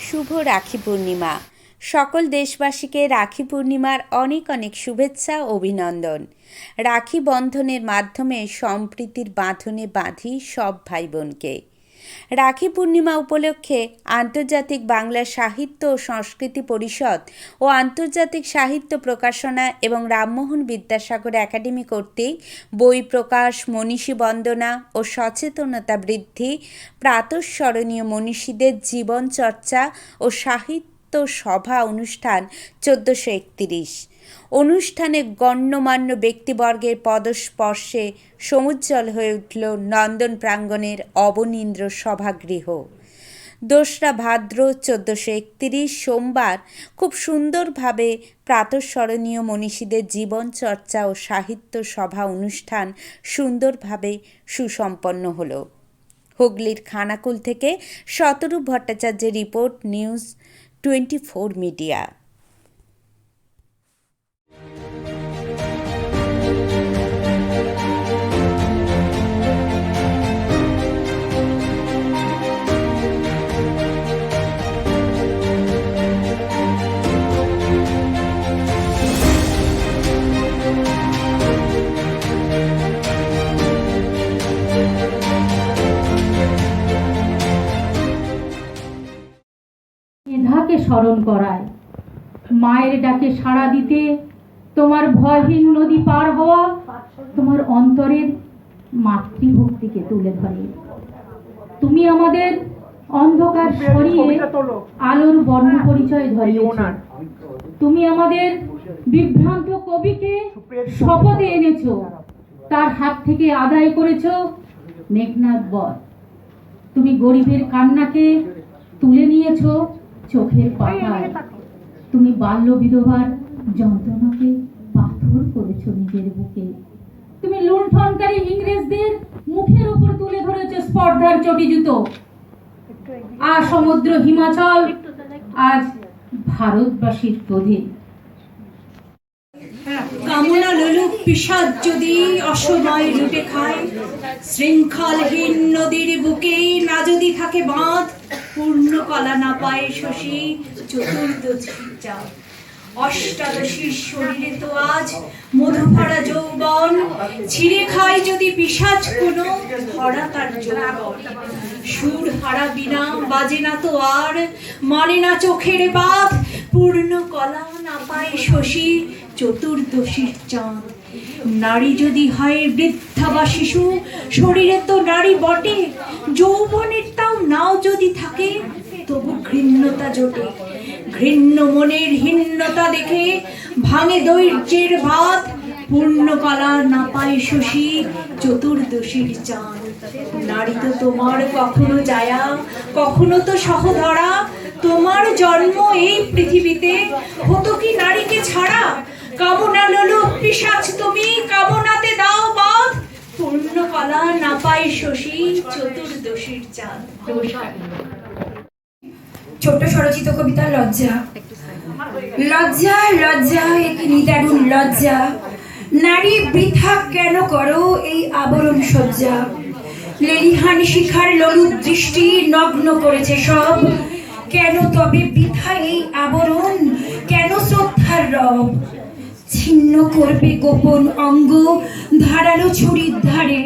শুভ রাখি পূর্ণিমা। সকল দেশবাসীকে রাখি পূর্ণিমার অনেক অনেক শুভেচ্ছা ও অভিনন্দন। রাখি বন্ধনের মাধ্যমে সম্প্রীতির বাঁধনে বাঁধি সব ভাই বোনকে। রাখি পূর্ণিমা উপলক্ষে আন্তর্জাতিক বাংলা সাহিত্য ও সংস্কৃতি পরিষদ ও আন্তর্জাতিক সাহিত্য প্রকাশনা এবং রামমোহন বিদ্যাসাগর একাডেমি কর্তৃক বই প্রকাশ, মনীষী বন্দনা ও সচেতনতা বৃদ্ধি, প্রাতঃস্মরণীয় মনীষীদের জীবনচর্চা ও সাহিত্য সভা অনুষ্ঠান 1431। অনুষ্ঠানে গণ্যমান্য ব্যক্তিবর্গের পদস্পর্শে সমুজ্জ্বল হয়ে উঠল নন্দন প্রাঙ্গণের অবনীন্দ্র সভাগৃহ। 2রা ভাদ্র 1431 সোমবার খুব সুন্দরভাবে প্রাতঃস্মরণীয় মনীষীদের জীবনচর্চা ও সাহিত্য সভা অনুষ্ঠান সুন্দরভাবে সুসম্পন্ন হলো। হুগলির খানাকুল থেকে শতরূপ ভট্টাচার্যের রিপোর্ট, নিউজ 24 মিডিয়া। মেধাকে স্মরণ করায়, মায়ের ডাকে সাড়া দিতে, তোমার ভয়হীন নদী পার হওয়া তোমার অন্তরের মাতৃভক্তিকে তুলে ধরে। তুমি আমাদের অন্ধকার সরিয়ে আলোর বর্ণ পরিচয় ধরিয়েছ। তুমি আমাদের বিভ্রান্ত কবিকে শপথে এনেছ, তার হাত থেকে আদায় করেছ মেঘনাদ বধ। তুমি গরিবের কান্নাকে তুলে নিয়েছ চোখের পাতায়। তুমি বাল্য বিধবার যন্ত্রণাকে পাথর করেছ নিজের বুকে। তুমি লুণ্ঠনকারী ইংরেজদের মুখের উপর তুলে ধরেছ স্পর্ধার চটি জুতো। আর সমুদ্র হিমাচল আজ ভারতবাসীর ক্রোধে। কামনা লোলুপ পিশাচ যদি অসময় লুটে খায়, শৃঙ্খলহীন নদীর বুকে না যদি থাকে বাঁধ, পূর্ণ কলা না পায় শশী চতুর্দশীর চাঁদ। অষ্টাদশীর শরীরে তো আজ মধুভরা যৌবন, ছিঁড়ে খায় যদি পিশাচ কোনো ভরা তার যৌবন। সুর হারা বিনা বাজে না তো আর, মানে না চোখের বাঁধ, পূর্ণ কলা না পায় শশী চতুর্দশীর চাঁদ। নারী যদি হয় বৃদ্ধা বা শিশু, শরীরে তো নারী বটে, যৌবনের তাও নাও যদি থাকে, তবু ঘৃণ্যতা জোটে। ঘৃণ্য মনের হীনতা দেখে ভাঙে দৈর্যের বাঁধ, পূর্ণ কলা না পায় শশী চতুর্দশীর চাঁদ। নারী তো তোমার কখনো জায়া, কখনো তো সহধরা, তোমার জন্ম এই পৃথিবীতে হতো কি নারীকে ছাড়া? কামনা লোলুপ পিশাচ তুমি, কামনাতে দাও বাঁধ, পূর্ণ কলা না পায় শশী চতুর্দশীর চাঁদ। ছোট্ট স্বরচিত কবিতা লজ্জা। লজ্জা লজ্জা একি নিদারুণ লজ্জা, নারী বৃথা কেন করো এই আবরণ সজ্জা। লেলিহান শিখার লোলুপ দৃষ্টি নগ্ন করেছে সব, কেন তবে বৃথা এই আবরণ, কেন শ্রদ্ধার রব? ছিন্ন করবে গোপন অঙ্গ ধারালো ছুরির ধারে,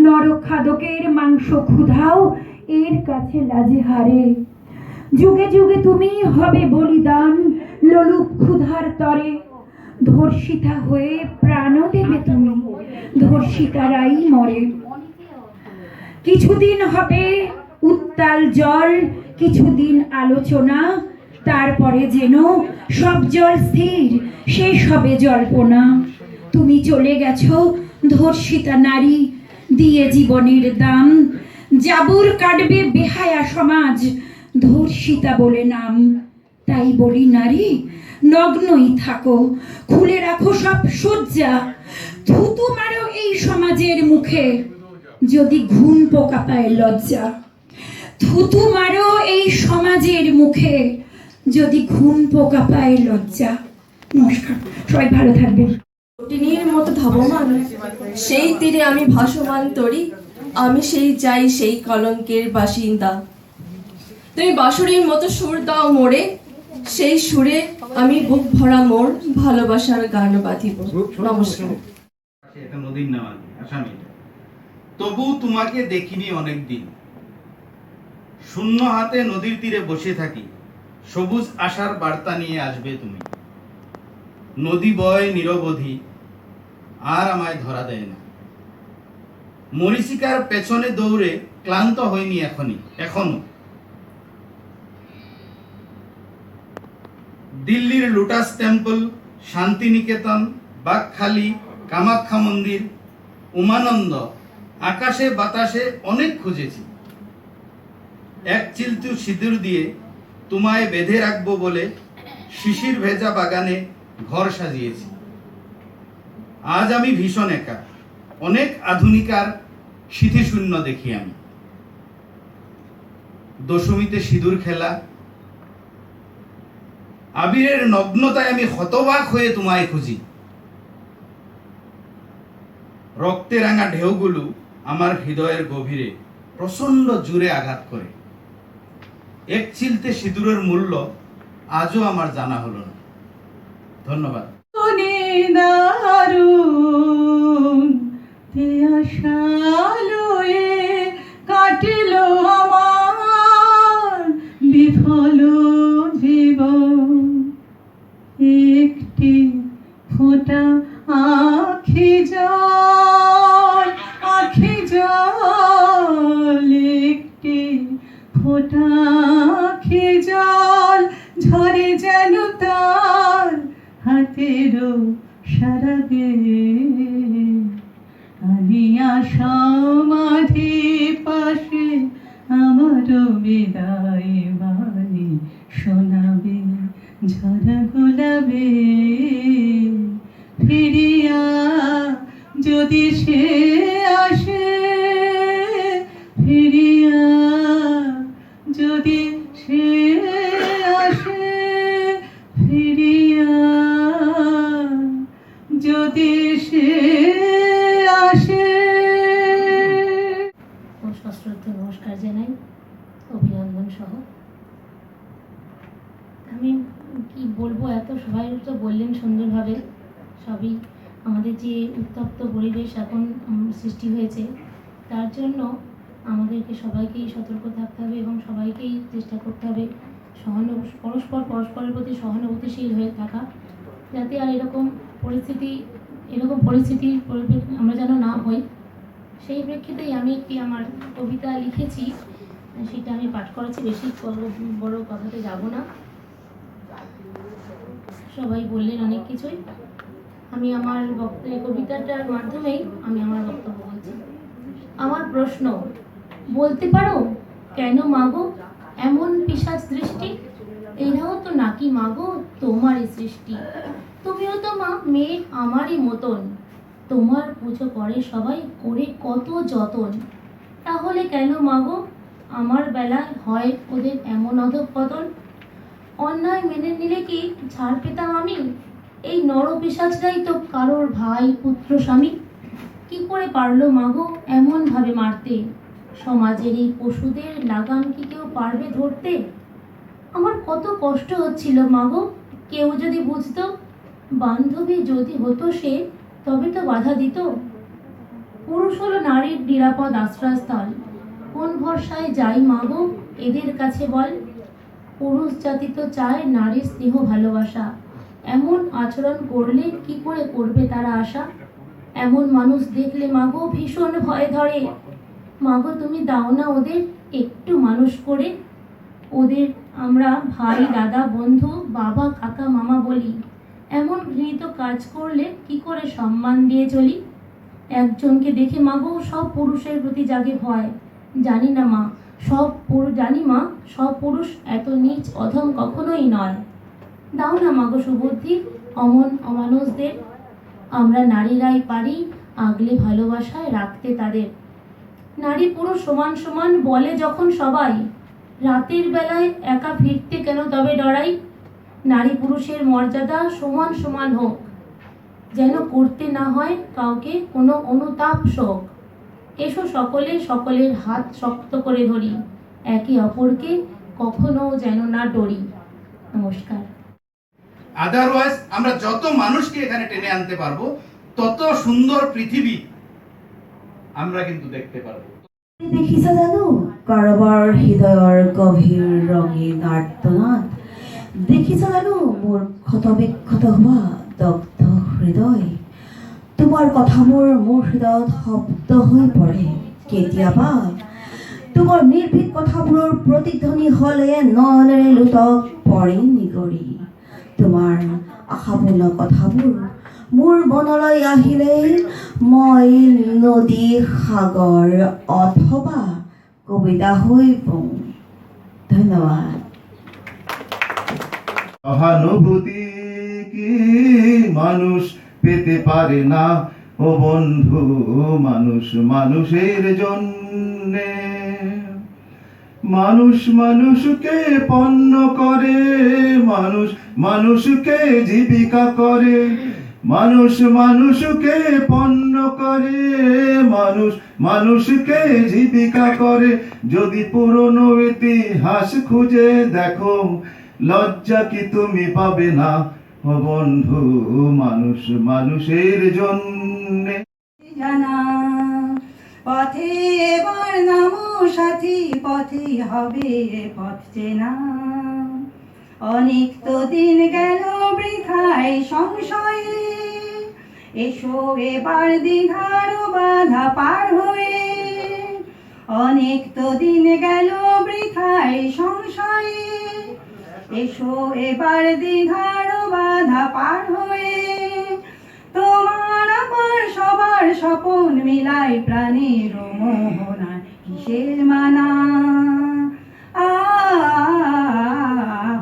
নরখাদকের মাংস ক্ষুধাও এর কাছে লাজে হারে। যুগে যুগে তুমি হবে বলিদান লোলুপ ক্ষুধার তরে, ধর্ষিতা হয়ে প্রাণ দেবে তুমি, ধর্ষিতারাই মরে। কিছুদিন হবে উত্তাল জল, কিছুদিন আলোচনা, তারপরে যেন সব জল স্থির, শেষ হবে জল্পনা। তুমি চলে গেছো ধর্ষিতা নারী, দিয়ে জীবনের দাম, জাবুর কাটবে বেহায়া সমাজ ধর্ষিতা বলে নাম। তাই বলি নারী নগ্নই থাকো, খুলে রাখো সব সজ্জা, থুতু মারো এই সমাজের মুখে যদি ঘুম পোকা পায় লজ্জা। থুতু মারো এই সমাজের মুখে যদি ঘুম পোকা পায় লজ্জা। নমস্কার, সবাই ভালো থাকবেন। টিনির মতো ধাবমান সেই তীরে আমি ভাসমান তরি, আমি সেই চাই সেই কলঙ্কের বাসিন্দা। তুমি বাঁশরীর মতো সুর দাও মোরে, সেই সুরে আমি বুক ভরা মোর ভালোবাসার গান বাঁধিব। নমস্কার। এটা নদীর নাম আর কি, আসামিটা। তবু তোমাকে দেখিনি অনেক দিন, শূন্য হাতে নদীর তীরে বসে থাকি, সবুজ আশার বার্তা নিয়ে আসবে তুমি। নদী বয় নিরবধি, আর আমায় ধরা দেয় না। মরীচিকার পেছনে দৌড়ে ক্লান্ত হয়নি এখনো। দিল্লির লোটাস টেম্পল, শান্তিনিকেতন, বাকখালী, কামাখ্যা মন্দির, উমানন্দ, আকাশে বাতাসে অনেক খুঁজেছি। এক চিলতু সিঁদুর দিয়ে তোমায় বেঁধে রাখবো বলে শিশির ভেজা বাগানে ঘর সাজিয়েছি। আজ আমি ভীষণ একা, অনেক আধুনিকার স্মৃতিশূন্য দেখি আমি। দশমীতে সিঁদুর খেলা, আবিরের নগ্নতায় আমি হতবাক হয়ে তোমায় খুঁজি। রক্তে রাঙা ঢেউগুলো আমার হৃদয়ের গভীরে প্রচন্ড জোরে আঘাত করে। এক চিলতে সিঁদুরের মূল্য আজও আমার জানা হলো না। ধন্যবাদ। কাটিল আমার বিফল জীবন, একটি ফোঁটা আখি জল, একটি ফোঁটা আখি জল ঝরে যেন তার হাতেরও সারাবে। আনিয়া সমাধি পাশে আমারও বিদায় বাণী শোনাবে, ঝরা গোলাবে। ফিরিয়া যদি সে আসে, ফিরিয়া যদি সে আসে, ফিরিয়া যদি সে আসে। সশ্রদ্ধ নমস্কার জানাই, অভিনন্দন সহ। আমি কি বলবো, এত সবাই তো বললেন সুন্দরভাবে। সবই আমাদের যে উত্তপ্ত পরিবেশ এখন সৃষ্টি হয়েছে, তার জন্য আমাদেরকে সবাইকেই সতর্ক থাকতে হবে এবং সবাইকেই চেষ্টা করতে হবে পরস্পরের প্রতি সহানুভূতিশীল হয়ে থাকা, যাতে আর এরকম পরিস্থিতির পরিবেশ আমরা যেন না হই। সেই প্রেক্ষিতেই আমি একটি আমার কবিতা লিখেছি, সেটা আমি পাঠ করেছি। বেশি বড় কথাতে যাব না, সবাই বললেন অনেক কিছুই। আমি আমার কবিতাটার মাধ্যমেই আমি আমার বক্তব্য বলছি। আমার প্রশ্ন, বলতে পারো কেন মাগো এমন পিশাচ দৃষ্টি? এরাও তো নাকি মাগো তোমারই সৃষ্টি। তুমিও তো মা মেয়ে আমারই মতন, তোমার পুজো করে সবাই করে কত যতন। তাহলে কেন মাগো আমার বেলায় হয় ওদের এমন অধঃপতন? অন্যায় মেনে নিলে কি ছাড় পেতাম আমি? এই নরপিশাচরাই তো কারোর ভাই পুত্র স্বামী। কি করে পারলো মাগো এমন ভাবে মারতে? সমাজের এই পশুদের লাগাম কি কেউ পারবে ধরতে? আমার কত কষ্ট হচ্ছিল মাগো, কেউ যদি বুঝতো। বান্ধবী যদি হতো সে, তবে তো বাধা দিত। পুরুষ হলো নারীর নিরাপদ আশ্রয়স্থল, কোন ভরসায় যাই মাগো এদের কাছে বল? পুরুষ জাতি তো চায় নারীর স্নেহ ভালোবাসা, এমন আচরণ করলে কি করে করবে তারা আশা? এমন মানুষ দেখলে মাগো ভীষণ ভয় ধরে। মাগো তুমি দাও না ওদের একটু মানুষ করে। ওদের আমরা ভাই দাদা বন্ধু বাবা কাকা মামা বলি। এমন ঘৃণিত কাজ করলে কি করে সম্মান দিয়ে চলি? একজনকে দেখে মাগো সব পুরুষের প্রতি জাগে ভয়। জানি মা সব পুরুষ এত নীচ অধম কখনোই নয়। দাও না মাগো সুবুদ্ধি অমানুষদের। আমরা নারীরাই পারি আগলে ভালোবাসায় রাখতে তাদের। নারী পুরুষ সমান সমান বলে যখন সবাই, রাতের বেলায় একা ফিরতে কেন তবে ডরাই? নারী পুরুষের মর্যাদা সমান সমান হোক, যেন করতে না হয় কাউকে কোনো অনুতাপ শোক। এসো সকলের হাত শক্ত করে ধরি, একে অপরকে কখনো যেন না ডরি। নমস্কার। আদারওয়াইজ আমরা যত মানুষকে এখানে টেনে আনতে পারবো তত সুন্দর পৃথিবী আমরা কিন্তু দেখতে পারবো। দেখিছা জানো কাৰোবাৰ হৃদয়ৰ গভীৰ ৰঙীন আৰ্তনাদ? দেখিছা জানো মোৰ ক্ষতবিক্ষত হোৱা দগ্ধ হৃদয়? তোমাৰ কথাবোৰ মোৰ হৃদয়ত শব্দ হৈ পৰে কেতিয়াবা। তোমাৰ নিৰ্ভীক কথাবোৰৰ প্ৰতিধ্বনি হ'লে নয়নেৰে লোটক পৰে নিগৰি। তোমাৰ আশাপূৰ্ণ কথাবোৰ মোৰ মনলৈ আহিলে মই নদী, সাগৰ অথবা কবিতা হৈ পওঁ। ধন্যবাদ। সহানুভূতি কি মানুষ পেতে পারে না ও বন্ধু, মানুষ মানুষের জন্যে। মানুষ মানুষকে পণ্য করে, মানুষ মানুষকে জীবিকা করে, মানুষ মানুষকে পণ্য করে, মানুষ মানুষকে জীবিকা করে। যদি পুরনো ইতিহাস খুঁজে দেখো, লজ্জা কি তুমি পাবে না ও বন্ধু, মানুষ মানুষের জন্যে। জানা পথে এবার নামো সাথী, পথে হবে পথ চেনা। অনেক তো দিন গেল বৃথায় সংশয়ে, এসো এবার দ্বিধার বাধা পার হয়ে। অনেক তো দিন গেল বৃথায় সংশয়ে, এসো এবার দ্বিধার বাধা পার হয়ে। তোমার আমার সবার স্বপন মিলাই প্রাণের মোহনা, কিসের মানা?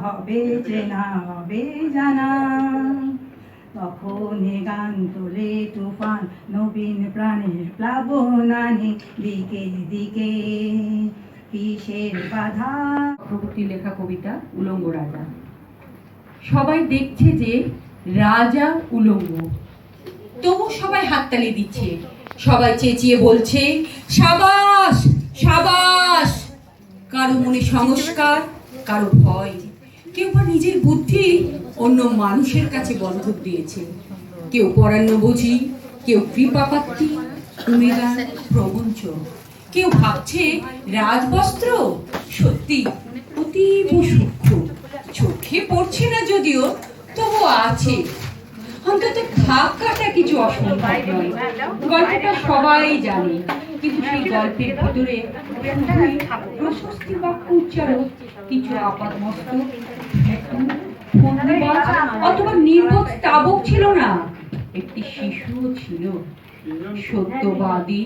হবে চেনা হবে জানা। তখন গান তোলে তুফান, নবীন প্রাণের প্লাবনানে দিকে দিকে। কিসের বাধা? চক্রবর্তী লেখা কবিতা উলঙ্গ রাজা। সবাই দেখছে যে রাজা উলঙ্গ, তবু সবাই হাততালি দিচ্ছে, সবাই চেঁচিয়ে বলছে সাবাস সাবাস। কারো মনে সংস্কার, কারো ভয়, কেউ বা নিজের বুদ্ধি অন্য মানুষের কাছে বন্ধক দিয়েছে। কেউ পরান্নভোজী, কেউ কৃপাপাত্রী, উমেগান প্রবঞ্চ। কেউ ভাবছে রাজবস্ত্র সত্যি অতীব সূক্ষ্ম, চোখে পড়ছে না যদিও, তবু আছে। অন্তত খাপ কাটা কিছু অসম্ভব নয়। গল্পটা সবাই জানে, কিন্তু সেই গল্পের ভিতরে প্রশস্তি বাক্য উচ্চারণ, কিছু আপাতমস্তক অথবা নির্বোধ স্তাবক ছিল না, একটি শিশুও ছিল। সত্যবাদী,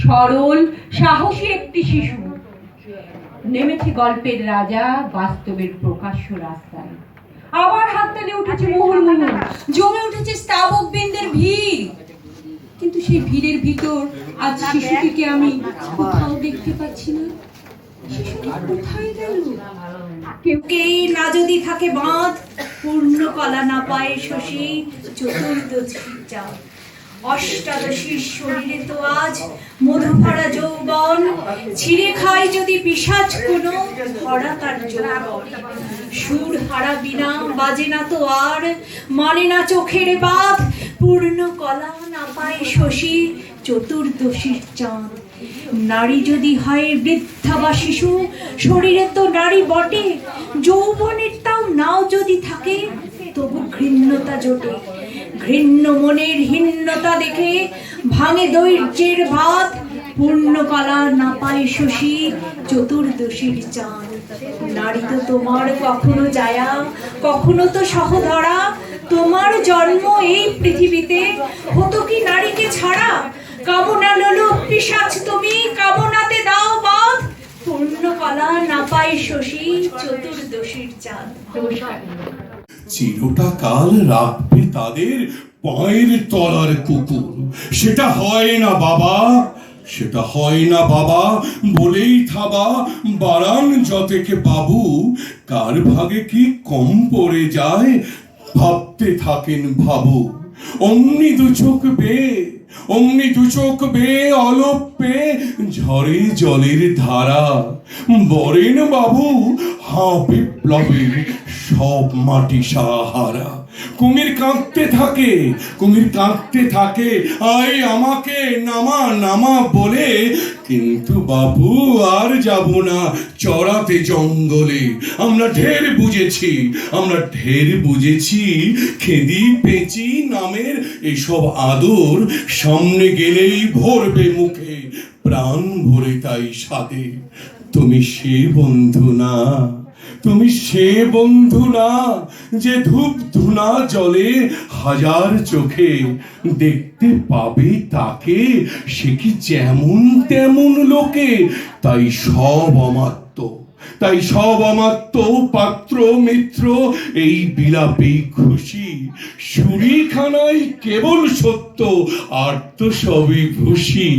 সরল, সাহসী একটি শিশু। নেমেছে গল্পের রাজা বাস্তবের প্রকাশ্য রাস্তায়। আবার হাততালি উঠেছে মুহুর্মুহু, জমে উঠেছে স্তাবক বৃন্দের ভিড়। কিন্তু সেই ভিড়ের ভিতর আজ শিশুটিকে আমি কোথাও দেখতে পাচ্ছি না। শিশুটি কোথায় গেল? কেউকেই না যদি থাকে বাঁধ, পূর্ণ কলা না পায় শশী, চতুর্দশী চাঁদ। অষ্টাদশীর শরীরে তো আজ মধুভরা যৌবন, ছিঁড়ে খায় যদি পিশাচ কোনো ভরা তার যৌবন। সুর হারা বিনা বাজে না তো আর, মানে না চোখের বাঁধ, পূর্ণ কলা না পায় শশী, চতুর্দশীর চাঁদ। নারী যদি হয় বৃদ্ধা বা শিশু, শরীরে তো নারী বটে, যৌবনের তাও নাও যদি থাকে, তবু ঘৃণ্যতা জোটে। ঘৃণ্য মনের হীনতা দেখে ভাঙে দৈর্যের ভাত, পূর্ণ কলা না পায় শশী, চতুর্দশীর চাঁদ। নারী তো তোমার কখনো জায়া, কখনো তো সহধরা। তোমার জন্ম এই পৃথিবীতে হতো কি নারীকে ছাড়া? কামনা লোলুপ পিশাচ তুমি, কামনাতে দাও বাঁধ, পূর্ণ কলা না পায় শশী, চতুর্দশীর চাঁদ। চিরটা কাল রাখবে তাদের পায়ের তলার কুকুর। সেটা হয় না বাবা, সেটা হয় না বাবা, বলেই থাবা বারান যতেকে বাবু। কার ভাগে কি কম পড়ে যায় ভাবতে থাকেন ভাবু। অমনি দু চোখ বেয়ে অমনি দুচোখ বেয়ে অলপ পেয়ে ঝরে জলের ধারা। বরেন বাবু হা বিপ্লবের সব মাটি সাহারা। কুমির কাঁদতে থাকে, কুমির কাঁদতে থাকে, আয় আমাকে নামা নামা বলে। কিন্তু বাবু আর যাব না চড়াতে জঙ্গলে। আমরা ঢের বুঝেছি, আমরা ঢের বুঝেছি, খেদি পেঁচি নামের এসব আদর সামনে গেলেই ভরবে মুখে প্রাণ ভরে তাই সাদে। তুমি সে বন্ধু না, তুমি সে বন্ধু না যে ধূপ ধুনা জলে হাজার চোখে দেখতে পাবে তাকে, সে কি যেমন তেমন লোকে। তাই সব অমাত্য, তাই সব অমাত্য, পাত্র মিত্র এই বিলাপী খুশি। সুরিখানায় কেবল সত্য, আর তো সবই ভুসি।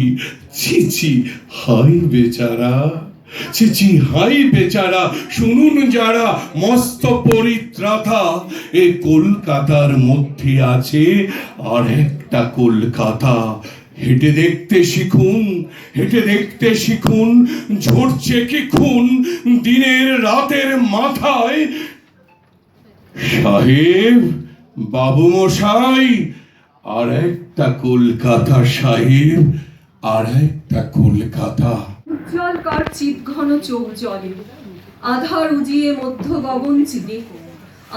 ছি ছি হাই বেচারা, ছিছি হাই বেচারা। শুনুন যারা মস্ত পরিত্রাতা, এ কলকাতার মধ্যে আছে আর একটা কলকাতা। হেঁটে দেখতে শিখুন, হেঁটে দেখতে শিখুন, ঝরছে কি খুন দিনের রাতের মাথায়। সাহেব, বাবু মশাই, আর একটা কলকাতা সাহেব, আর একটা কলকাতা। উজ্জ্বল কার চিত ঘন চোখ জলে, আধার উজিয়ে মধ্য গগন চিরে।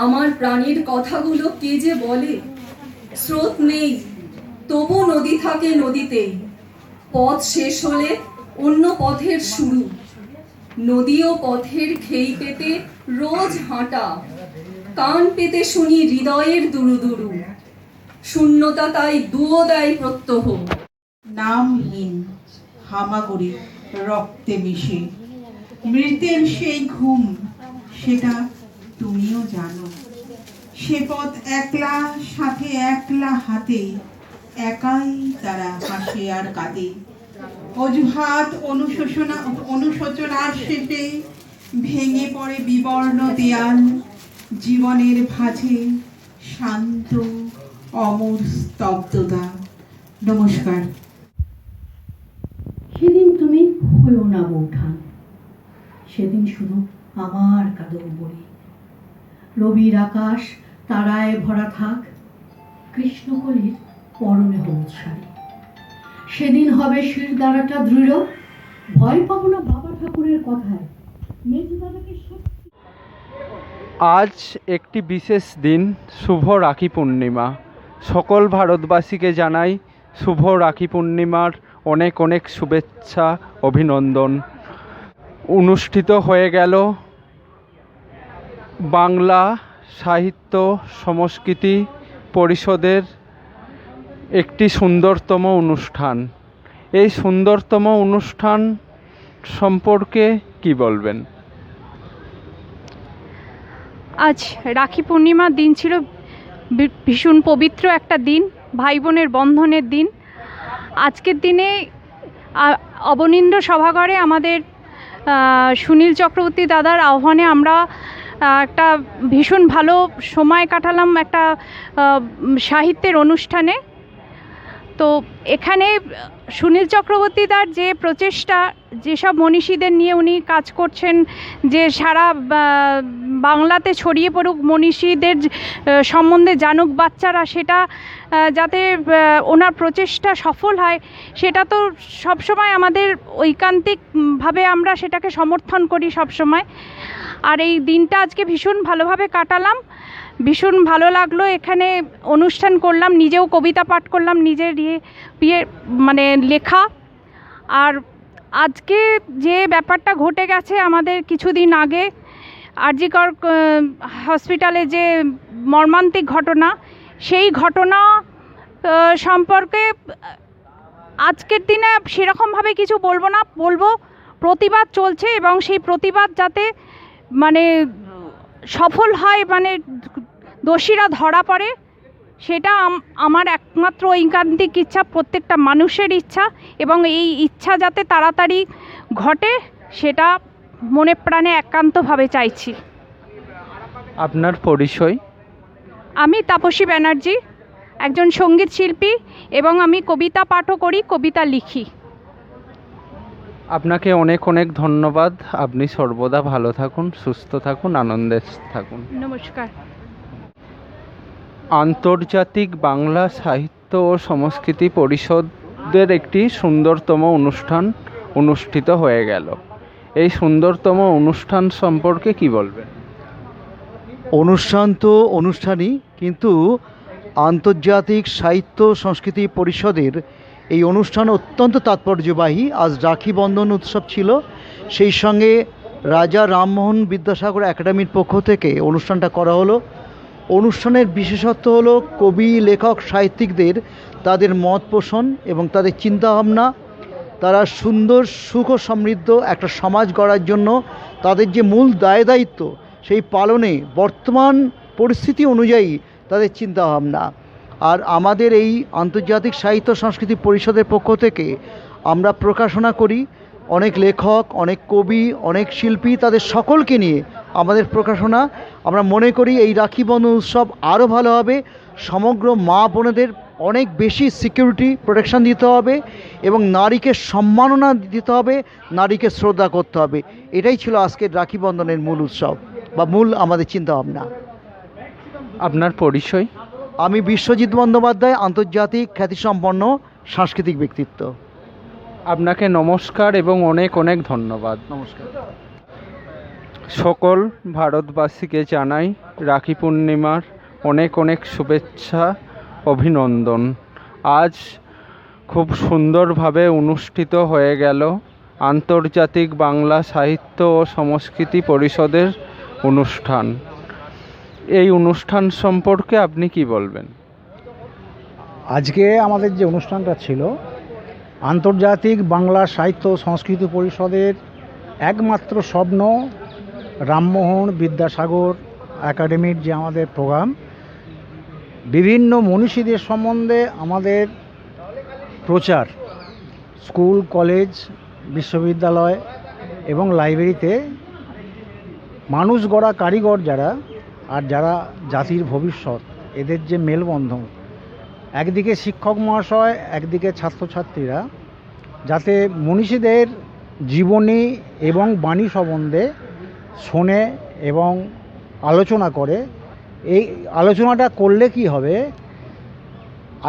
আমার প্রাণের কথাগুলো কে যে বলে, স্রোত নেই তবু নদী থাকে নদীতেই। পথ শেষ হলে অন্য পথের শুরু, নদী ও পথের খেই পেতে রোজ হাঁটা। কান পেতে শুনি হৃদয়ের দুরু দুরু, শূন্যতা তাই দুও দেয় প্রত্যহ। নামহীন হামাগুড়ি রক্তে মিশে, মৃতের সেই ঘুম সেটা তুমিও জানো। সে পথ একলা সাথে একলা হাতে, একাই তারা হাসে আর কাঁদে। অজুহাত অনুশোচনার শেষে ভেঙে পড়ে বিবর্ণ দেয়াল। জীবনের ভাঁজে শান্ত অমর স্তব্ধতা। নমস্কার। সেদিন তুমি হলো না বৌঠান, সেদিন শুধু আমার কাদম্বরী। রবির আকাশ তারায় ভরা থাক, কৃষ্ণকলির পরনে হলুদ শাড়ি। সেদিন হবে শিরদাঁড়াটা দৃঢ়, ভয় পাবো না বাবা ঠাকুরের কথায়। মেজো দাদাকে সত্যি। আজ একটি বিশেষ দিন, শুভ রাখি পূর্ণিমা। সকল ভারতবাসীকে জানাই শুভ রাখি পূর্ণিমার অনেক অনেক শুভেচ্ছা, অভিনন্দন। অনুষ্ঠিত হয়ে গেল বাংলা সাহিত্য সংস্কৃতি পরিষদের একটি সুন্দরতম অনুষ্ঠান। এই সুন্দরতম অনুষ্ঠান সম্পর্কে কি বলবেন? আজ রাখি পূর্ণিমার দিন ছিল, ভীষণ পবিত্র একটা দিন, ভাই বোনের বন্ধনের দিন। আজকের দিনে অবনীন্দ্র সভাঘরে আমাদের সুনীল চক্রবর্তী দাদার আহ্বানে আমরা একটা ভীষণ ভালো সময় কাটালাম একটা সাহিত্যের অনুষ্ঠানে। তো এখানে সুনীল চক্রবর্তী দার যে প্রচেষ্টা, যেসব মনীষীদের নিয়ে উনি কাজ করছেন, যে সারা বাংলাতে ছড়িয়ে পড়ুক, মনীষীদের সম্বন্ধে জানুক বাচ্চারা, সেটা যাতে ওনার প্রচেষ্টা সফল হয়, সেটা তো সবসময় আমাদের ঐকান্তিকভাবে আমরা সেটাকে সমর্থন করি সবসময়। আর এই দিনটা আজকে ভীষণ ভালোভাবে কাটালাম, ভীষণ ভালো লাগলো। এখানে অনুষ্ঠান করলাম, নিজেও কবিতা পাঠ করলাম, নিজের মানে লেখা। আর আজকে যে ব্যাপারটা ঘটে গেছে আমাদের কিছুদিন আগে আরজিকর হসপিটালে, যে মর্মান্তিক ঘটনা, সেই ঘটনা সম্পর্কে আজকের দিনে সেরকমভাবে কিছু বলবো না, বলবো প্রতিবাদ চলছে এবং সেই প্রতিবাদ যাতে মানে সফল হয়, মানে দোষীরা ধরা পড়ে, সেটা আমার একমাত্র ঐকান্তিক ইচ্ছা, প্রত্যেকটা মানুষের ইচ্ছা। এবং এই ইচ্ছা যাতে তাড়াতাড়ি ঘটে, সেটা মনে প্রাণে একান্তভাবে চাইছি। আপনার পরিচয়? আমি তাপসী ব্যানার্জি, একজন সঙ্গীত শিল্পী এবং আমি কবিতা পাঠও করি, কবিতা লিখি। আপনাকে অনেক অনেক ধন্যবাদ। আপনি সর্বদা ভালো থাকুন, সুস্থ থাকুন, আনন্দে থাকুন। নমস্কার। আন্তর্জাতিক বাংলা সাহিত্য ও সংস্কৃতি পরিষদের একটি সুন্দরতম অনুষ্ঠান অনুষ্ঠিত হয়ে গেল। এই সুন্দরতম অনুষ্ঠান সম্পর্কে কি বলবেন? অনুষ্ঠান তো অনুষ্ঠানই, কিন্তু আন্তর্জাতিক সাহিত্য সংস্কৃতি পরিষদের এই অনুষ্ঠান অত্যন্ত তাৎপর্যবাহী। আজ রাখি বন্ধন উৎসব ছিল, সেই সঙ্গে রাজা রামমোহন বিদ্যাসাগর একাডেমির পক্ষ থেকে অনুষ্ঠানটা করা হলো। অনুষ্ঠানের বিশেষত্ব হলো কবি, লেখক, সাহিত্যিকদের তাদের মত পোষণ এবং তাদের চিন্তাভাবনা। তারা সুন্দর, সুখ ও সমৃদ্ধ একটা সমাজ গড়ার জন্য তাদের যে মূল দায় দায়িত্ব, সেই পালনে বর্তমান পরিস্থিতি অনুযায়ী তাদের চিন্তাভাবনা। আর আমাদের এই আন্তর্জাতিক সাহিত্য সংস্কৃতি পরিষদের পক্ষ থেকে আমরা প্রকাশনা করি। অনেক লেখক, অনেক কবি, অনেক শিল্পী, তাদের সকলকে নিয়ে আমাদের প্রকাশনা। আমরা মনে করি এই রাখি বন্ধন উৎসব আরও ভালো হবে। সমগ্র মা বোনেদের অনেক বেশি সিকিউরিটি প্রোটেকশন দিতে হবে এবং নারীকে সম্মাননা দিতে হবে, নারীকে শ্রদ্ধা করতে হবে। এটাই ছিল আজকের রাখি বন্ধনের মূল উৎসব বা মূল আমাদের চিন্তাভাবনা। আপনার পরিচয়? আমি বিশ্বজিৎ বন্দ্যোপাধ্যায়, আন্তর্জাতিক খ্যাতিসম্পন্ন সাংস্কৃতিক ব্যক্তিত্ব। আপনাকে নমস্কার এবং অনেক অনেক ধন্যবাদ। নমস্কার। সকল ভারতবাসীকে জানাই রাখি পূর্ণিমার অনেক অনেক শুভেচ্ছা, অভিনন্দন। আজ খুব সুন্দরভাবে অনুষ্ঠিত হয়ে গেল আন্তর্জাতিক বাংলা সাহিত্য ও সংস্কৃতি পরিষদের অনুষ্ঠান। এই অনুষ্ঠান সম্পর্কে আপনি কি বলবেন? আজকে আমাদের যে অনুষ্ঠানটা ছিল, আন্তর্জাতিক বাংলা সাহিত্য সংস্কৃতি পরিষদের একমাত্র স্বপ্ন রামমোহন বিদ্যাসাগর একাডেমির যে আমাদের প্রোগ্রাম, বিভিন্ন মনীষীদের সম্বন্ধে আমাদের প্রচার স্কুল, কলেজ, বিশ্ববিদ্যালয় এবং লাইব্রেরিতে মানুষ গড়া কারিগর যারা আর যারা জাতির ভবিষ্যৎ, এদের যে মেলবন্ধন, একদিকে শিক্ষক মহাশয়, একদিকে ছাত্রছাত্রীরা, যাতে মনীষীদের জীবনী এবং বাণী সম্বন্ধে শোনে এবং আলোচনা করে। এই আলোচনাটা করলে কি হবে,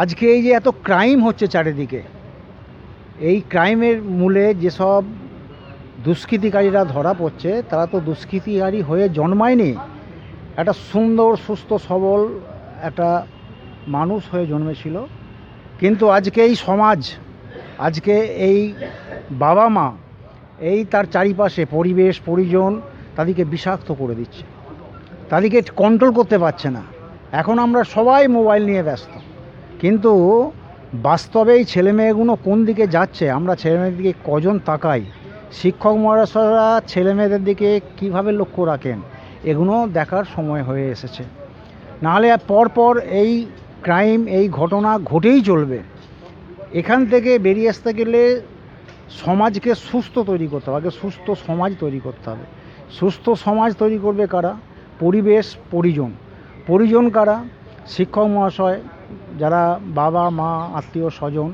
আজকে এই যে এত ক্রাইম হচ্ছে চারিদিকে, এই ক্রাইমের মূলে যেসব দুষ্কৃতিকারীরা ধরা পড়ছে, তারা তো দুষ্কৃতিকারী হয়ে জন্মায়নি, একটা সুন্দর, সুস্থ, সবল একটা মানুষ হয়ে জন্মেছিল। কিন্তু আজকে এই সমাজ, আজকে এই বাবা মা, এই তার চারিপাশে পরিবেশ, পরিজন তাদেরকে বিষাক্ত করে দিচ্ছে, তাদেরকে কন্ট্রোল করতে পারছে না। এখন আমরা সবাই মোবাইল নিয়ে ব্যস্ত, কিন্তু বাস্তবে এই ছেলেমেয়েগুলো কোন দিকে যাচ্ছে, আমরা ছেলেমেয়েদের দিকে কজন তাকাই, শিক্ষক মহাশয়রা ছেলেমেয়েদের দিকে কিভাবে লক্ষ্য রাখেন, এগুলো দেখার সময় হয়ে এসেছে। নাহলে পরপর এই ক্রাইম, এই ঘটনা ঘটেই চলবে। এখান থেকে বেরিয়ে আসতে গেলে সমাজকে সুস্থ তৈরি করতে হবে, আগে সুস্থ সমাজ তৈরি করতে হবে। সুস্থ সমাজ তৈরি করবে কারা? পরিবেশ, পরিজন। পরিজন কারা? শিক্ষক মহাশয়, যারা বাবা মা, আত্মীয় স্বজন,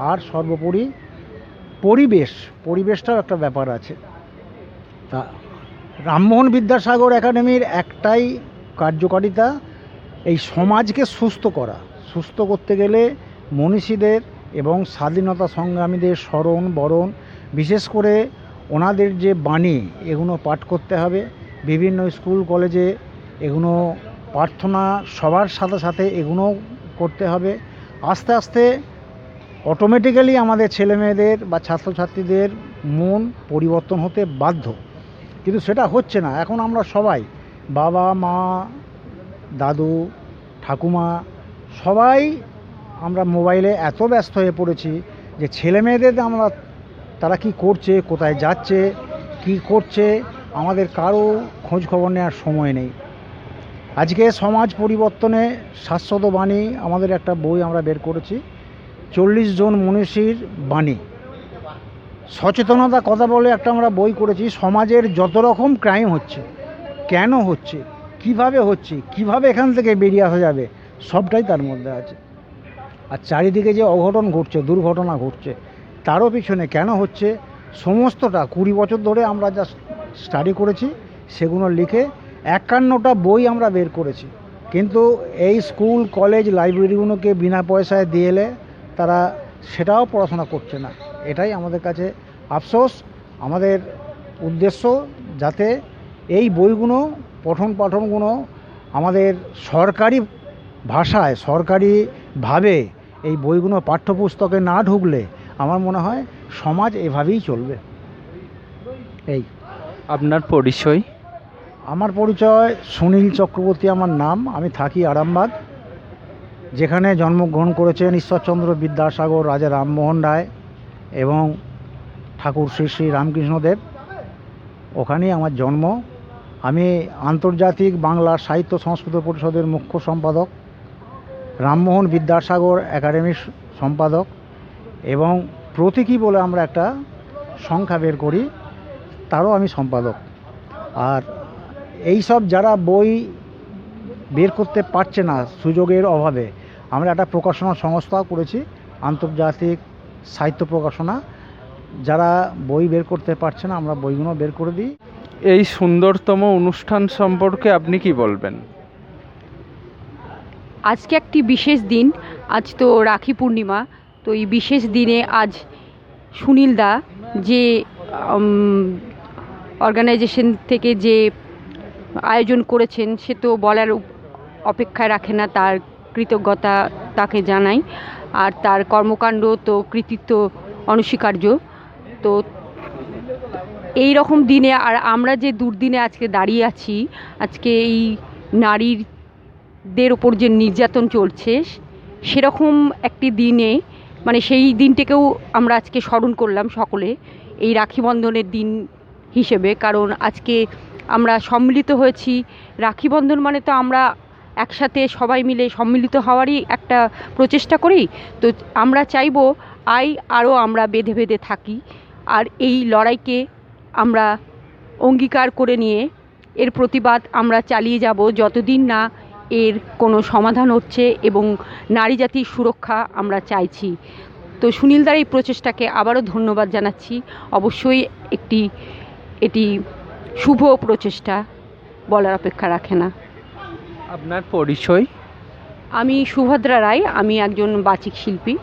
আর সর্বোপরি পরিবেশ। পরিবেশটাও একটা ব্যাপার আছে। তা রামমোহন বিদ্যাসাগর একাডেমির একটাই কার্যকারিতা, এই সমাজকে সুস্থ করা। সুস্থ করতে গেলে মনীষীদের এবং স্বাধীনতা সংগ্রামীদের স্মরণ বরণ, বিশেষ করে ওনাদের যে বাণী, এগুলো পাঠ করতে হবে। বিভিন্ন স্কুল কলেজে এগুলো প্রার্থনা সবার সাথে সাথে এগুলো করতে হবে। আস্তে আস্তে অটোমেটিক্যালি আমাদের ছেলেমেয়েদের বা ছাত্রছাত্রীদের মন পরিবর্তন হতে বাধ্য, কিন্তু সেটা হচ্ছে না। এখন আমরা সবাই, বাবা মা, দাদু, ঠাকুমা, সবাই আমরা মোবাইলে এত ব্যস্ত হয়ে পড়েছি যে ছেলেমেয়েদের আমরা, তারা কি করছে, কোথায় যাচ্ছে, কি করছে, আমাদের কারো খোঁজ খবর নেওয়ার সময় নেই। আজকে সমাজ পরিবর্তনে শাশ্বত বাণী, আমাদের একটা বই আমরা বের করেছি, 40 জন মনীষীর বাণী। সচেতনতা কথা বলে একটা আমরা বই করেছি। সমাজের যত রকম ক্রাইম হচ্ছে, কেন হচ্ছে, কিভাবে হচ্ছে, কিভাবে এখান থেকে বেরিয়ে আসা যাবে, সবটাই তার মধ্যে আছে। আর চারিদিকে যে অঘটন ঘটছে, দুর্ঘটনা ঘটছে, তারও পিছনে কেন হচ্ছে সমস্তটা 20 বছর ধরে আমরা যা স্টাডি করেছি সেগুলো লিখে 51টা বই আমরা বের করেছি। কিন্তু এই স্কুল কলেজ লাইব্রেরিগুলোকে বিনা পয়সায় দিয়ে এলে তারা সেটাও পড়াশোনা করছে না। এটাই আমাদের কাছে আফসোস। আমাদের উদ্দেশ্য যাতে এই বইগুলো পঠন পাঠনগুলো আমাদের সরকারি ভাষায় সরকারিভাবে এই বইগুলো পাঠ্যপুস্তকে না ঢুকলে আমার মনে হয় সমাজ এভাবেই চলবে। এই আপনার পরিচয়? আমার পরিচয় সুনীল চক্রবর্তী আমার নাম। আমি থাকি আরামবাগ, যেখানে জন্মগ্রহণ করেছেন ঈশ্বরচন্দ্র বিদ্যাসাগর, রাজা রামমোহন রায় এবং ঠাকুর শ্রী শ্রী রামকৃষ্ণদেব। ওখানেই আমার জন্ম। আমি আন্তর্জাতিক বাংলা সাহিত্য সংস্কৃত পরিষদের মুখ্য সম্পাদক, রামমোহন বিদ্যাসাগর একাডেমির সম্পাদক এবং প্রতীকী বলে আমরা একটা সংখ্যা বের করি, তারও আমি সম্পাদক। আর এই সব যারা বই বের করতে পারছে না সুযোগের অভাবে, আমরা একটা প্রকাশনা সংস্থাও করেছি, আন্তর্জাতিক সাহিত্য প্রকাশনা। যারা বই বের করতে পারছে না আমরা বইগুলো বের করে দিই। এই সুন্দরতম অনুষ্ঠান সম্পর্কে আপনি কি বলবেন? আজকে একটি বিশেষ দিন, আজ তো রাখি পূর্ণিমা। তো এই বিশেষ দিনে আজ সুনীলদা যে অর্গানাইজেশন থেকে যে আয়োজন করেছেন সে তো বলার অপেক্ষায় রাখে না, তার কৃতজ্ঞতা তাকে জানাই। আর তার কর্মকাণ্ড তো কৃতিত্ব অনস্বীকার্য। তো এই রকম দিনে আর আমরা যে দুর্দিনে আজকে দাঁড়িয়ে আছি, আজকে এই নারীদের ওপর যে নির্যাতন চলছে সেরকম একটি দিনে, মানে সেই দিনটাকেও আমরা আজকে স্মরণ করলাম সকলে এই রাখি বন্ধনের দিন হিসেবে। কারণ আজকে আমরা সম্মিলিত হয়েছি। রাখি বন্ধন মানে তো আমরা একসাথে সবাই মিলে সম্মিলিত হওয়ারই একটা প্রচেষ্টা করি। তো আমরা চাইবো আরও আমরা বেঁধে বেঁধে থাকি, আর এই লড়াইকে আমরা অঙ্গীকার করে নিয়ে এর প্রতিবাদ আমরা চালিয়ে যাব যতদিন না এর কোনো সমাধান হচ্ছে এবং নারী জাতির সুরক্ষা আমরা চাইছি। তো সুনীলদার এই প্রচেষ্টাকে আবারও ধন্যবাদ জানাচ্ছি। অবশ্যই এটি শুভ প্রচেষ্টা, বলার অপেক্ষা রাখে না। আপনার পরিচয়? আমি সুভদ্রা রায়, আমি একজন বাচিক শিল্পী।